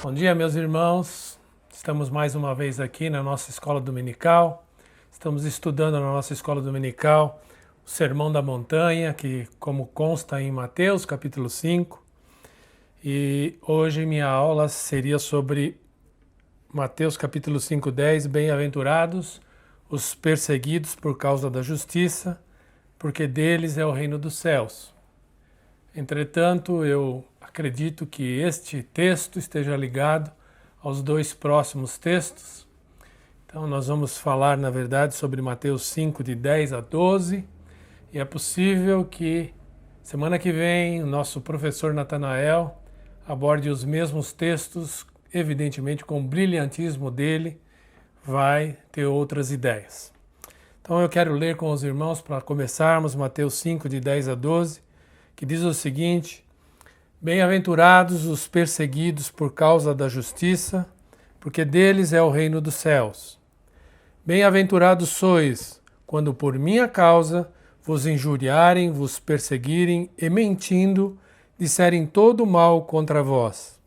Bom dia, meus irmãos. Estamos mais uma vez aqui na nossa escola dominical. Estamos estudando na nossa escola dominical o Sermão da Montanha, que como consta em Mateus, capítulo 5. E hoje minha aula seria sobre Mateus, capítulo 5:10, Bem-aventurados os perseguidos por causa da justiça, porque deles é o reino dos céus. Entretanto, eu acredito que este texto esteja ligado aos dois próximos textos. Então, nós vamos falar, na verdade, sobre Mateus 5, de 10 a 12. E é possível que semana que vem o nosso professor Natanael aborde os mesmos textos, evidentemente com o brilhantismo dele, vai ter outras ideias. Então, eu quero ler com os irmãos para começarmos Mateus 5, de 10 a 12, que diz o seguinte: Bem-aventurados os perseguidos por causa da justiça, porque deles é o reino dos céus. Bem-aventurados sois, quando por minha causa vos injuriarem, vos perseguirem e mentindo, disserem todo mal contra vós.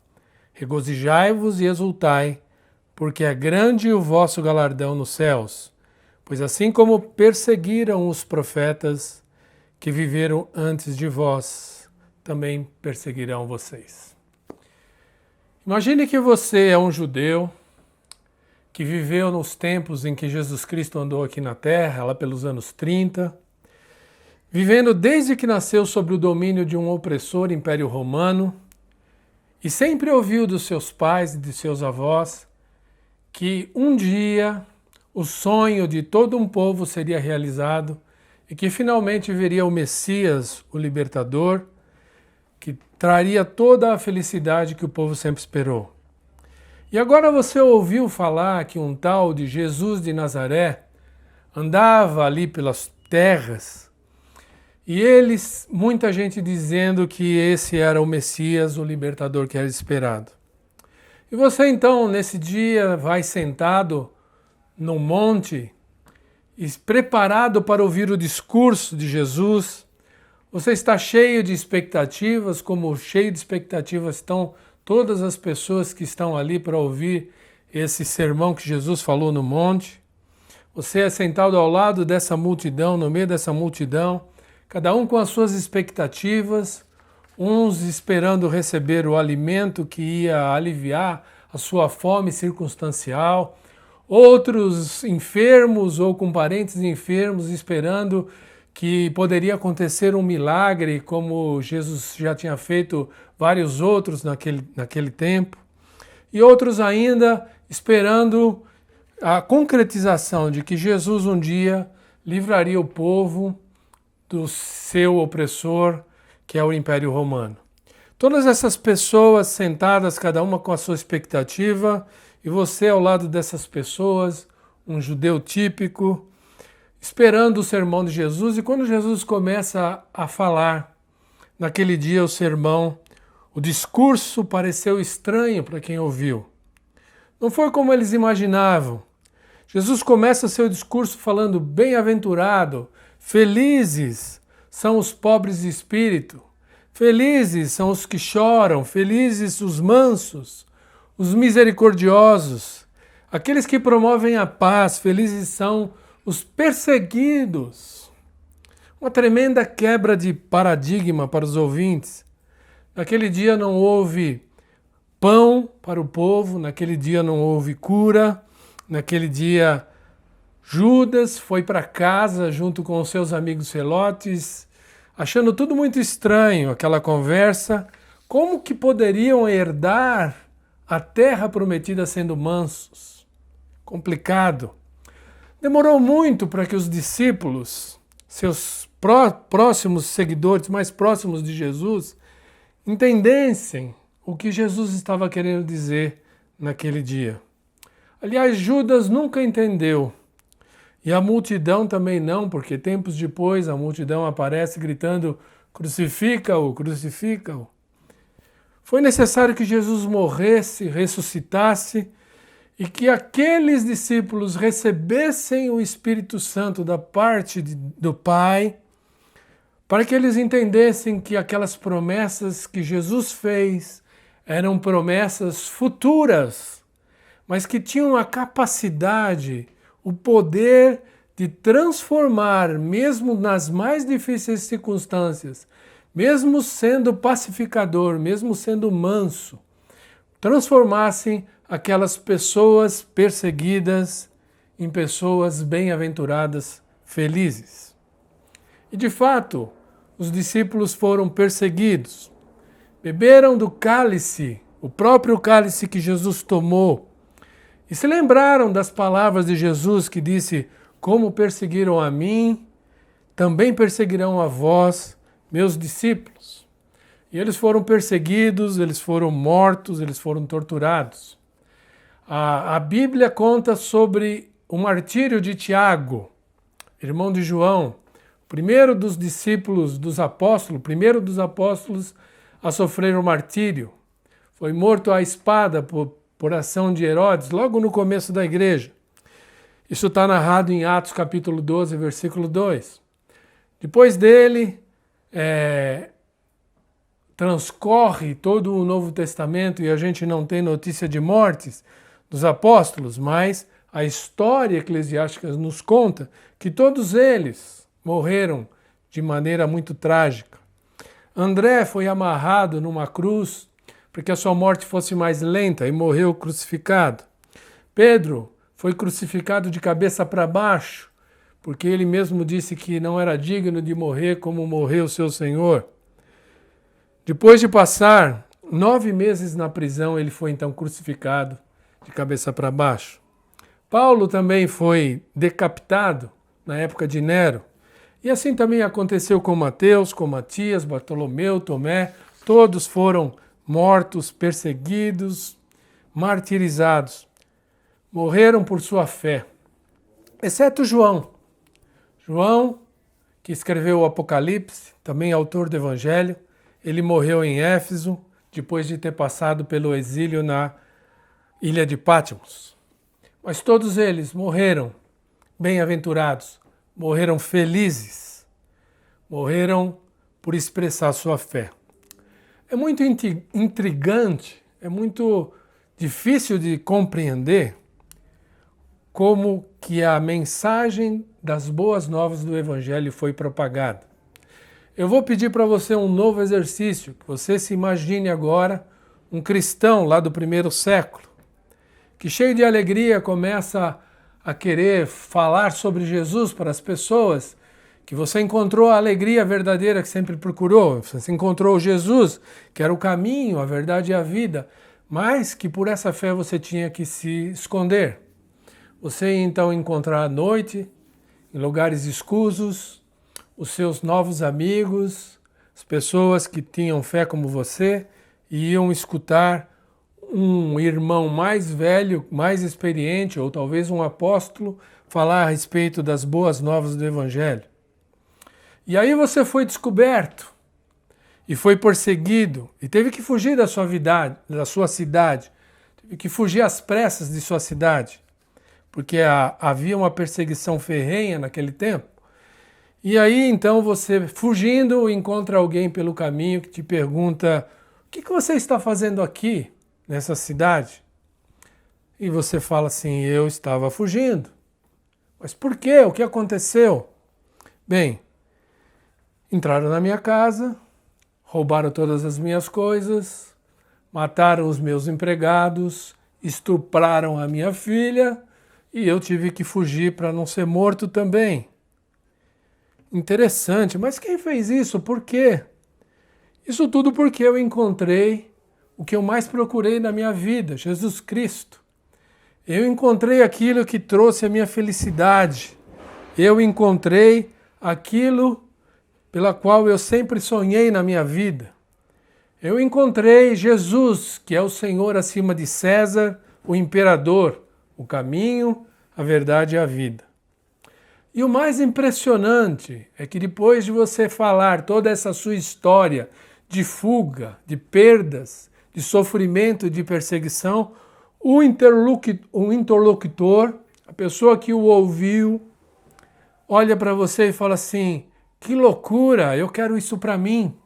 Regozijai-vos e exultai, porque é grande o vosso galardão nos céus, pois assim como perseguiram os profetas que viveram antes de vós, também perseguirão vocês. Imagine que você é um judeu que viveu nos tempos em que Jesus Cristo andou aqui na Terra, lá pelos anos 30, vivendo desde que nasceu sob o domínio de um opressor Império Romano, e sempre ouviu dos seus pais e de seus avós que um dia o sonho de todo um povo seria realizado e que finalmente viria o Messias, o libertador, que traria toda a felicidade que o povo sempre esperou. E agora você ouviu falar que um tal de Jesus de Nazaré andava ali pelas terras e muita gente dizendo que esse era o Messias, o libertador que era esperado. E você então, nesse dia, vai sentado num monte, preparado para ouvir o discurso de Jesus. Você está cheio de expectativas, como cheio de expectativas estão todas as pessoas que estão ali para ouvir esse sermão que Jesus falou no monte. Você é sentado ao lado dessa multidão, no meio dessa multidão, cada um com as suas expectativas, uns esperando receber o alimento que ia aliviar a sua fome circunstancial, outros enfermos ou com parentes enfermos esperando que poderia acontecer um milagre, como Jesus já tinha feito vários outros naquele tempo, e outros ainda esperando a concretização de que Jesus um dia livraria o povo do seu opressor, que é o Império Romano. Todas essas pessoas sentadas, cada uma com a sua expectativa, e você ao lado dessas pessoas, um judeu típico, esperando o sermão de Jesus. E quando Jesus começa a falar, naquele dia o sermão, o discurso pareceu estranho para quem ouviu. Não foi como eles imaginavam. Jesus começa seu discurso falando: bem-aventurado, felizes são os pobres de espírito, felizes são os que choram, felizes os mansos, os misericordiosos, aqueles que promovem a paz, felizes são os perseguidos. Uma tremenda quebra de paradigma para os ouvintes. Naquele dia não houve pão para o povo, naquele dia não houve cura, naquele dia Judas foi para casa junto com os seus amigos zelotes, achando tudo muito estranho, aquela conversa. Como que poderiam herdar a terra prometida sendo mansos? Complicado. Demorou muito para que os discípulos, seus próximos seguidores, mais próximos de Jesus, entendessem o que Jesus estava querendo dizer naquele dia. Aliás, Judas nunca entendeu. E a multidão também não, porque tempos depois a multidão aparece gritando: crucifica-o, crucifica-o. Foi necessário que Jesus morresse, ressuscitasse, e que aqueles discípulos recebessem o Espírito Santo da parte do Pai, para que eles entendessem que aquelas promessas que Jesus fez eram promessas futuras, mas que tinham a capacidade, o poder de transformar, mesmo nas mais difíceis circunstâncias, mesmo sendo pacificador, mesmo sendo manso, transformassem aquelas pessoas perseguidas em pessoas bem-aventuradas, felizes. E de fato, os discípulos foram perseguidos, beberam do cálice, o próprio cálice que Jesus tomou, e se lembraram das palavras de Jesus que disse: como perseguiram a mim, também perseguirão a vós, meus discípulos. E eles foram perseguidos, eles foram mortos, eles foram torturados. A Bíblia conta sobre o martírio de Tiago, irmão de João, primeiro dos discípulos dos apóstolos, primeiro dos apóstolos a sofrer o martírio. Foi morto à espada por ação de Herodes, logo no começo da igreja. Isso está narrado em Atos capítulo 12, versículo 2. Depois dele, transcorre todo o Novo Testamento e a gente não tem notícia de mortes dos apóstolos, mas a história eclesiástica nos conta que todos eles morreram de maneira muito trágica. André foi amarrado numa cruz para que a sua morte fosse mais lenta e morreu crucificado. Pedro foi crucificado de cabeça para baixo, porque ele mesmo disse que não era digno de morrer como morreu seu Senhor. Depois de passar 9 meses na prisão, ele foi então crucificado de cabeça para baixo. Paulo também foi decapitado na época de Nero. E assim também aconteceu com Mateus, com Matias, Bartolomeu, Tomé. Todos foram mortos, perseguidos, martirizados. Morreram por sua fé, exceto João. João, que escreveu o Apocalipse, também autor do Evangelho, ele morreu em Éfeso, depois de ter passado pelo exílio na ilha de Patmos. Mas todos eles morreram bem-aventurados, morreram felizes, morreram por expressar sua fé. É muito intrigante, é muito difícil de compreender como que a mensagem das boas novas do Evangelho foi propagada. Eu vou pedir para você um novo exercício, que você se imagine agora um cristão lá do primeiro século, que cheio de alegria começa a querer falar sobre Jesus para as pessoas, que você encontrou a alegria verdadeira que sempre procurou, você encontrou Jesus, que era o caminho, a verdade e a vida, mas que por essa fé você tinha que se esconder. Você ia então encontrar à noite, em lugares escusos, os seus novos amigos, as pessoas que tinham fé como você, e iam escutar um irmão mais velho, mais experiente, ou talvez um apóstolo, falar a respeito das boas novas do Evangelho. E aí você foi descoberto, e foi perseguido, e teve que fugir da sua cidade, teve que fugir às pressas de sua cidade, porque havia uma perseguição ferrenha naquele tempo. E aí, então, você, fugindo, encontra alguém pelo caminho que te pergunta: o que você está fazendo aqui, nessa cidade? E você fala assim: eu estava fugindo. Mas por quê? O que aconteceu? Bem, entraram na minha casa, roubaram todas as minhas coisas, mataram os meus empregados, estupraram a minha filha, e eu tive que fugir para não ser morto também. Interessante, mas quem fez isso? Por quê? Isso tudo porque eu encontrei o que eu mais procurei na minha vida, Jesus Cristo. Eu encontrei aquilo que trouxe a minha felicidade. Eu encontrei aquilo pela qual eu sempre sonhei na minha vida. Eu encontrei Jesus, que é o Senhor acima de César, o imperador, o caminho, a verdade e a vida. E o mais impressionante é que depois de você falar toda essa sua história de fuga, de perdas, de sofrimento e de perseguição, o interlocutor, a pessoa que o ouviu, olha para você e fala assim: que loucura, eu quero isso para mim.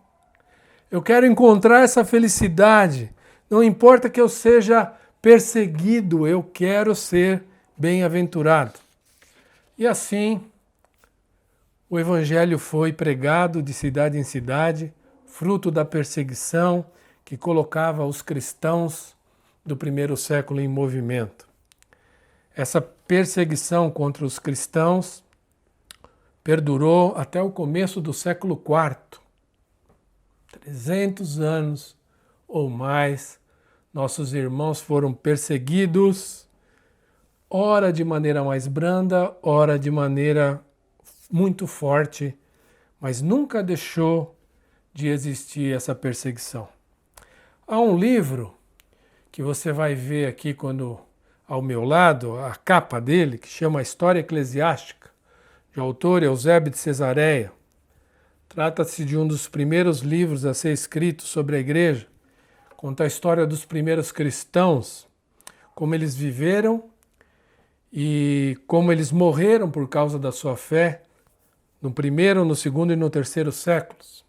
Eu quero encontrar essa felicidade Não importa que eu seja perseguido, eu quero ser bem-aventurado. E assim, o Evangelho foi pregado de cidade em cidade, fruto da perseguição que colocava os cristãos do primeiro século em movimento. Essa perseguição contra os cristãos perdurou até o começo do século IV. 300 anos ou mais, nossos irmãos foram perseguidos, ora de maneira mais branda, ora de maneira muito forte, mas nunca deixou de existir essa perseguição. Há um livro que você vai ver aqui quando ao meu lado, a capa dele, que chama História Eclesiástica, de autor Eusébio de Cesareia. Trata-se de um dos primeiros livros a ser escrito sobre a igreja. Conta a história dos primeiros cristãos, como eles viveram e como eles morreram por causa da sua fé no primeiro, no segundo e no terceiro séculos.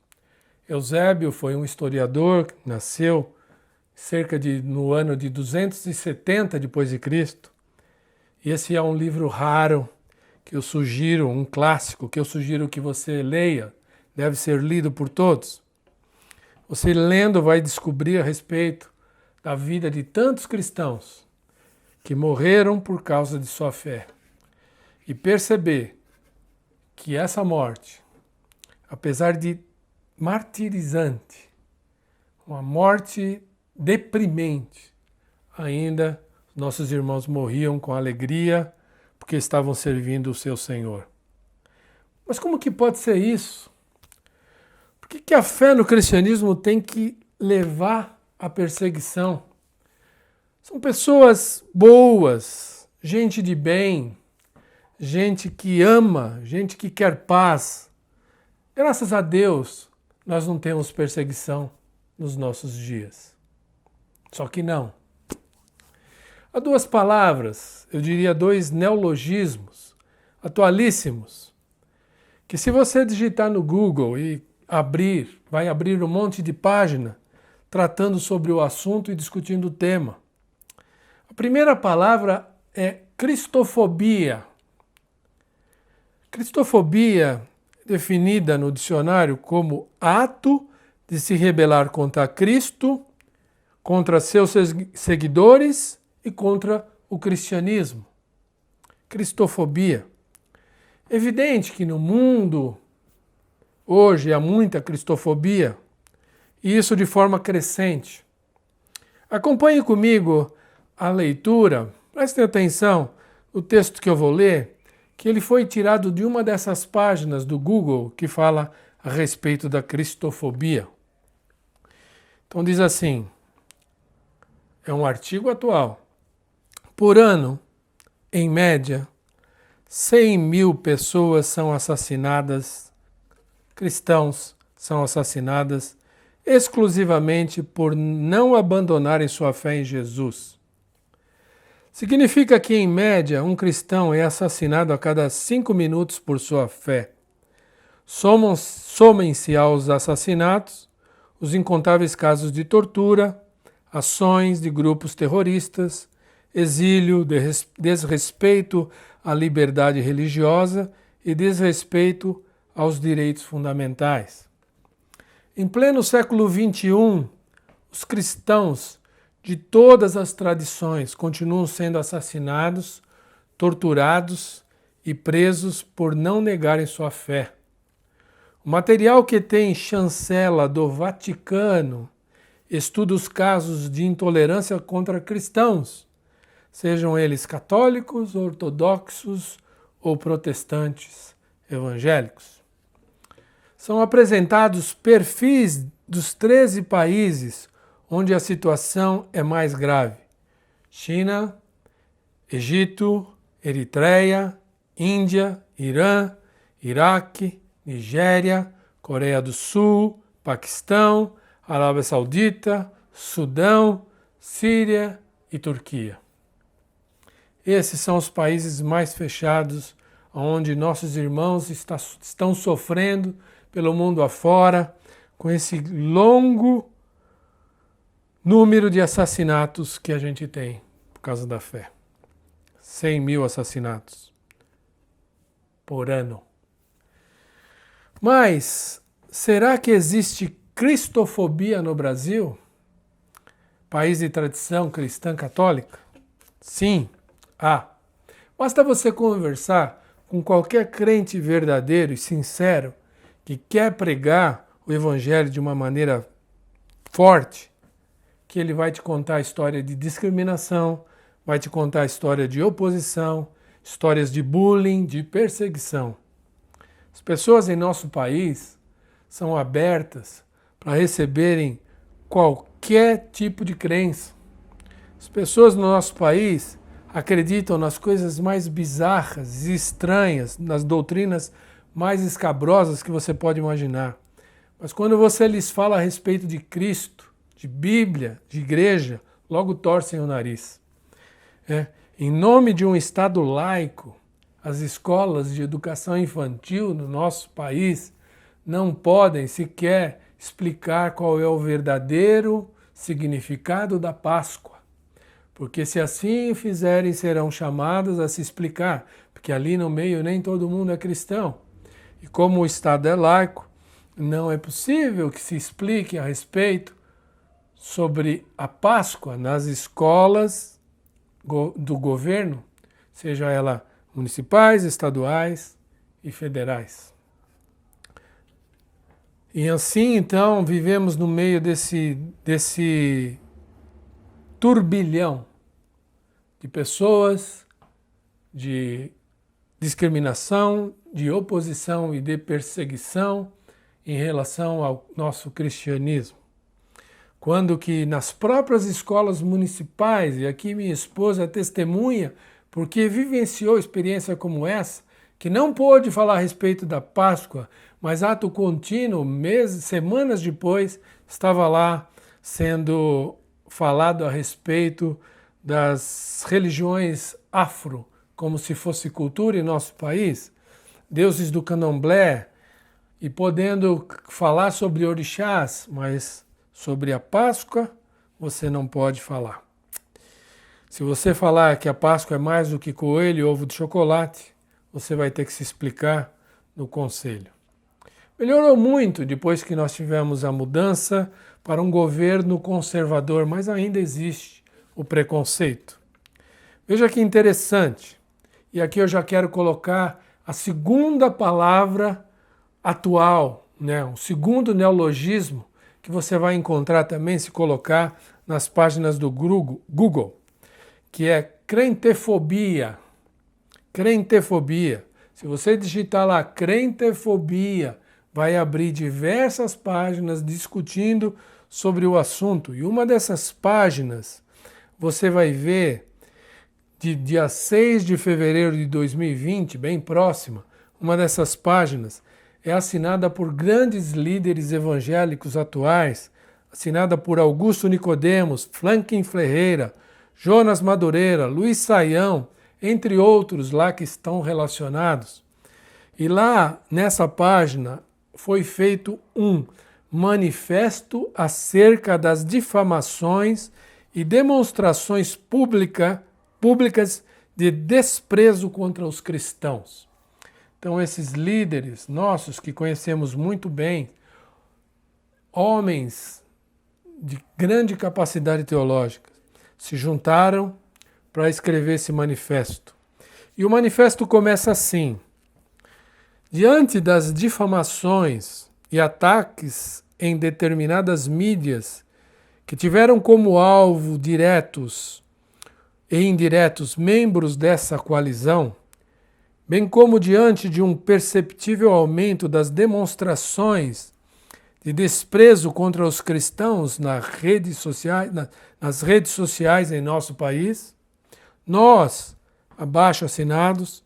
Eusébio foi um historiador que nasceu no ano de 270 depois de Cristo. E esse é um livro raro que eu sugiro, um clássico que eu sugiro que você leia, deve ser lido por todos. Você lendo vai descobrir a respeito da vida de tantos cristãos que morreram por causa de sua fé e perceber que essa morte, apesar de martirizante, uma morte deprimente, ainda nossos irmãos morriam com alegria porque estavam servindo o seu Senhor. Mas como que pode ser isso? Por que a fé no cristianismo tem que levar à perseguição? São pessoas boas, gente de bem, gente que ama, gente que quer paz. Graças a Deus, nós não temos perseguição nos nossos dias. Só que não. Há duas palavras, eu diria dois neologismos atualíssimos, que se você digitar no Google e vai abrir um monte de página tratando sobre o assunto e discutindo o tema. A primeira palavra é cristofobia. Cristofobia é definida no dicionário como ato de se rebelar contra Cristo, contra seus seguidores e contra o cristianismo. Cristofobia. Evidente que no mundo hoje há muita cristofobia, e isso de forma crescente. Acompanhe comigo a leitura, prestem atenção no texto que eu vou ler, que ele foi tirado de uma dessas páginas do Google que fala a respeito da cristofobia. Então diz assim, é um artigo atual. Por ano, em média, 100.000 pessoas são assassinadas, cristãos são assassinadas exclusivamente por não abandonarem sua fé em Jesus. Significa que, em média, um cristão é assassinado a cada 5 minutos por sua fé. Somem-se aos assassinatos os incontáveis casos de tortura, ações de grupos terroristas, exílio, desrespeito à liberdade religiosa e desrespeito aos direitos fundamentais. Em pleno século XXI, os cristãos de todas as tradições continuam sendo assassinados, torturados e presos por não negarem sua fé. O material que tem chancela do Vaticano estuda os casos de intolerância contra cristãos, sejam eles católicos, ortodoxos ou protestantes evangélicos. São apresentados perfis dos 13 países onde a situação é mais grave: China, Egito, Eritreia, Índia, Irã, Iraque, Nigéria, Coreia do Sul, Paquistão, Arábia Saudita, Sudão, Síria e Turquia. Esses são os países mais fechados, onde nossos irmãos estão sofrendo pelo mundo afora, com esse longo número de assassinatos que a gente tem por causa da fé. 100 mil assassinatos por ano. Mas, será que existe cristofobia no Brasil? País de tradição cristã católica? Sim, há. Basta você conversar com qualquer crente verdadeiro e sincero que quer pregar o Evangelho de uma maneira forte, que ele vai te contar a história de discriminação, vai te contar a história de oposição, histórias de bullying, de perseguição. As pessoas em nosso país são abertas para receberem qualquer tipo de crença. As pessoas no nosso país acreditam nas coisas mais bizarras e estranhas, nas doutrinas mais escabrosas que você pode imaginar. Mas quando você lhes fala a respeito de Cristo, de Bíblia, de igreja, logo torcem o nariz. Em nome de um Estado laico, as escolas de educação infantil no nosso país não podem sequer explicar qual é o verdadeiro significado da Páscoa. Porque se assim fizerem, serão chamadas a se explicar, porque ali no meio nem todo mundo é cristão. E como o Estado é laico, não é possível que se explique a respeito sobre a Páscoa nas escolas do governo, seja ela municipais, estaduais e federais. E assim, então, vivemos no meio desse turbilhão de pessoas, de discriminação, de oposição e de perseguição em relação ao nosso cristianismo. Quando que nas próprias escolas municipais, e aqui minha esposa é testemunha, porque vivenciou experiência como essa, que não pôde falar a respeito da Páscoa, mas ato contínuo, meses, semanas depois, estava lá sendo falado a respeito das religiões afro, como se fosse cultura em nosso país, deuses do candomblé, e podendo falar sobre orixás, mas sobre a Páscoa você não pode falar. Se você falar que a Páscoa é mais do que coelho e ovo de chocolate, você vai ter que se explicar no conselho. Melhorou muito depois que nós tivemos a mudança para um governo conservador, mas ainda existe o preconceito. Veja que interessante. E aqui eu já quero colocar a segunda palavra atual, o segundo neologismo que você vai encontrar também se colocar nas páginas do Google, que é crentefobia. Crentefobia. Se você digitar lá crentefobia, vai abrir diversas páginas discutindo sobre o assunto. E uma dessas páginas você vai ver de dia 6 de fevereiro de 2020, bem próxima, uma dessas páginas é assinada por grandes líderes evangélicos atuais, assinada por Augusto Nicodemos, Franklin Ferreira, Jonas Madureira, Luiz Saião, entre outros lá que estão relacionados. E lá, nessa página, foi feito um manifesto acerca das difamações e demonstrações públicas de desprezo contra os cristãos. Então, esses líderes nossos que conhecemos muito bem, homens de grande capacidade teológica, se juntaram para escrever esse manifesto. E o manifesto começa assim: diante das difamações e ataques em determinadas mídias que tiveram como alvo diretos e indiretos membros dessa coalizão, bem como diante de um perceptível aumento das demonstrações de desprezo contra os cristãos nas redes sociais em nosso país, nós, abaixo assinados,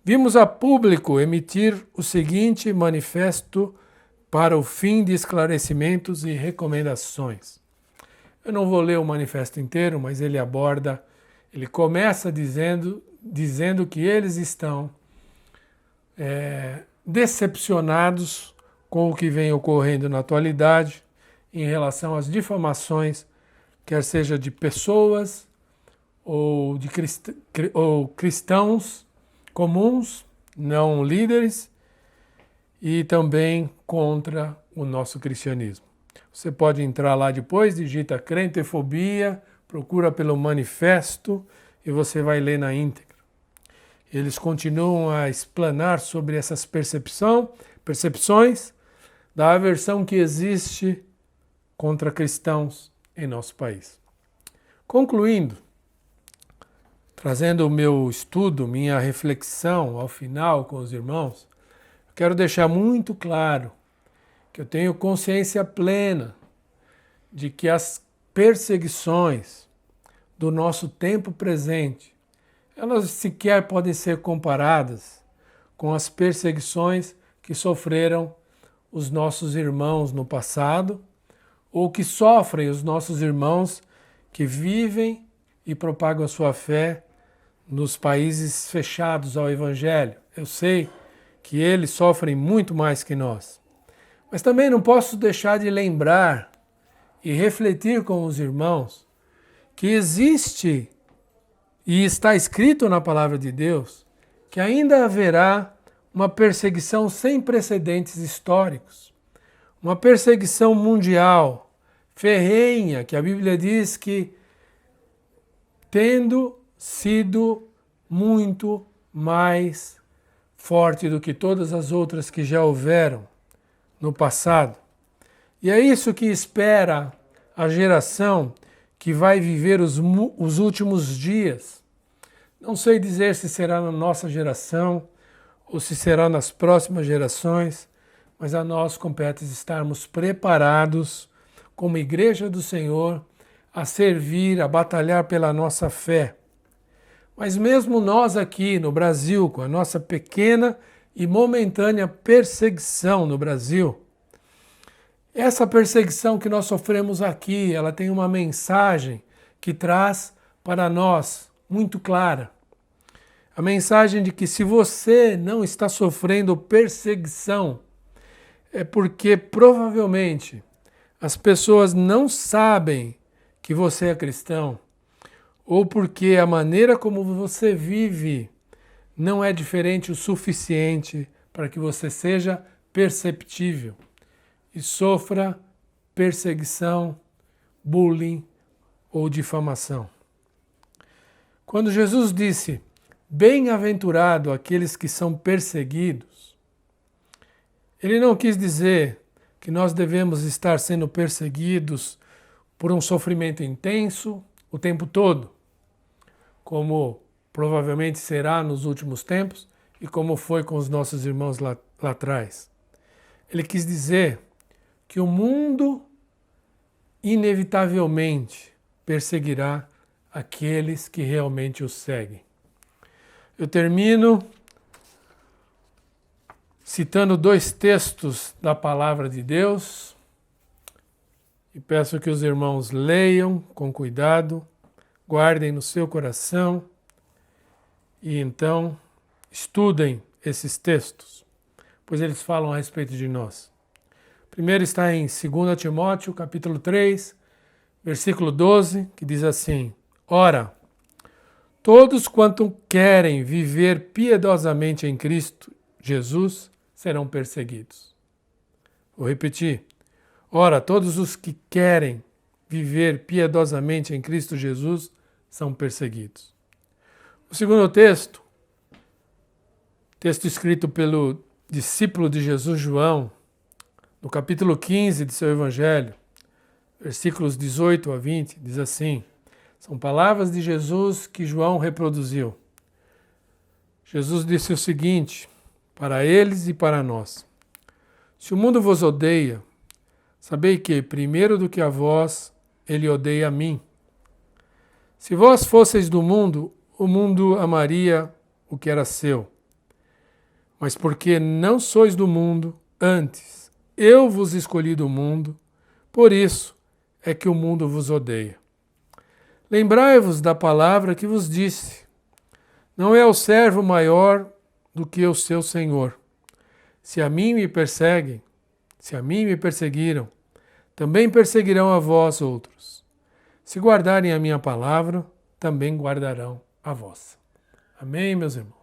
vimos a público emitir o seguinte manifesto para o fim de esclarecimentos e recomendações. Eu não vou ler o manifesto inteiro, mas ele começa dizendo que eles estão decepcionados com o que vem ocorrendo na atualidade em relação às difamações quer seja de pessoas ou de cristãos comuns, não líderes, e também contra o nosso cristianismo. Você pode entrar lá depois, digita crentefobia, procura pelo manifesto e você vai ler na íntegra. Eles continuam a explanar sobre essas percepções da aversão que existe contra cristãos em nosso país. Concluindo, trazendo o meu estudo, minha reflexão ao final com os irmãos, eu quero deixar muito claro que eu tenho consciência plena de que as perseguições do nosso tempo presente, elas sequer podem ser comparadas com as perseguições que sofreram os nossos irmãos no passado, ou que sofrem os nossos irmãos que vivem e propagam a sua fé nos países fechados ao Evangelho. Eu sei que eles sofrem muito mais que nós. Mas também não posso deixar de lembrar e refletir com os irmãos que existe e está escrito na palavra de Deus que ainda haverá uma perseguição sem precedentes históricos, uma perseguição mundial, ferrenha, que a Bíblia diz que, tendo sido muito mais forte do que todas as outras que já houveram no passado. E é isso que espera a geração que vai viver os últimos dias. Não sei dizer se será na nossa geração ou se será nas próximas gerações, mas a nós compete estarmos preparados como Igreja do Senhor a servir, a batalhar pela nossa fé. Mas mesmo nós aqui no Brasil, com a nossa pequena e momentânea perseguição no Brasil, essa perseguição que nós sofremos aqui, ela tem uma mensagem que traz para nós muito clara. A mensagem de que se você não está sofrendo perseguição, é porque provavelmente as pessoas não sabem que você é cristão, ou porque a maneira como você vive não é diferente o suficiente para que você seja perceptível e sofra perseguição, bullying ou difamação. Quando Jesus disse, bem-aventurado aqueles que são perseguidos, ele não quis dizer que nós devemos estar sendo perseguidos por um sofrimento intenso o tempo todo, como provavelmente será nos últimos tempos e como foi com os nossos irmãos lá atrás. Ele quis dizer que o mundo inevitavelmente perseguirá aqueles que realmente o seguem. Eu termino citando 2 textos da palavra de Deus e peço que os irmãos leiam com cuidado, guardem no seu coração e então estudem esses textos, pois eles falam a respeito de nós. Primeiro está em 2 Timóteo, capítulo 3, versículo 12, que diz assim, ora, todos quanto querem viver piedosamente em Cristo Jesus serão perseguidos. Vou repetir. Ora, todos os que querem viver piedosamente em Cristo Jesus são perseguidos. O segundo texto escrito pelo discípulo de Jesus João, no capítulo 15 de seu Evangelho, versículos 18 a 20, diz assim, são palavras de Jesus que João reproduziu. Jesus disse o seguinte, para eles e para nós, se o mundo vos odeia, sabei que, primeiro do que a vós, ele odeia a mim. Se vós fosseis do mundo, o mundo amaria o que era seu. Mas porque não sois do mundo, antes, eu vos escolhi do mundo, por isso é que o mundo vos odeia. Lembrai-vos da palavra que vos disse, não é o servo maior do que o seu senhor. Se a mim me perseguem, se a mim me perseguiram, também perseguirão a vós outros. Se guardarem a minha palavra, também guardarão a vossa. Amém, meus irmãos?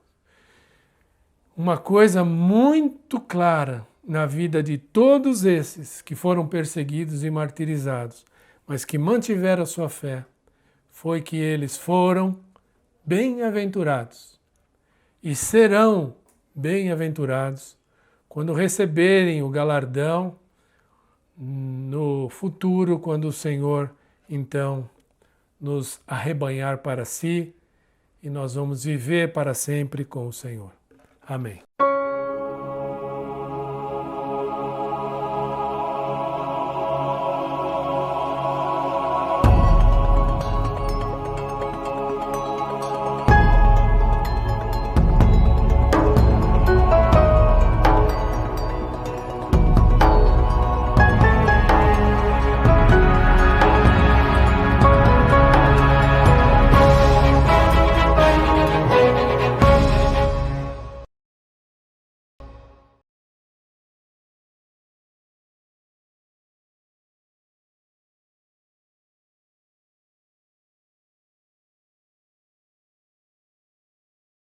Uma coisa muito clara na vida de todos esses que foram perseguidos e martirizados, mas que mantiveram a sua fé, foi que eles foram bem-aventurados e serão bem-aventurados quando receberem o galardão no futuro, quando o Senhor, então, nos arrebanhar para si e nós vamos viver para sempre com o Senhor. Amém.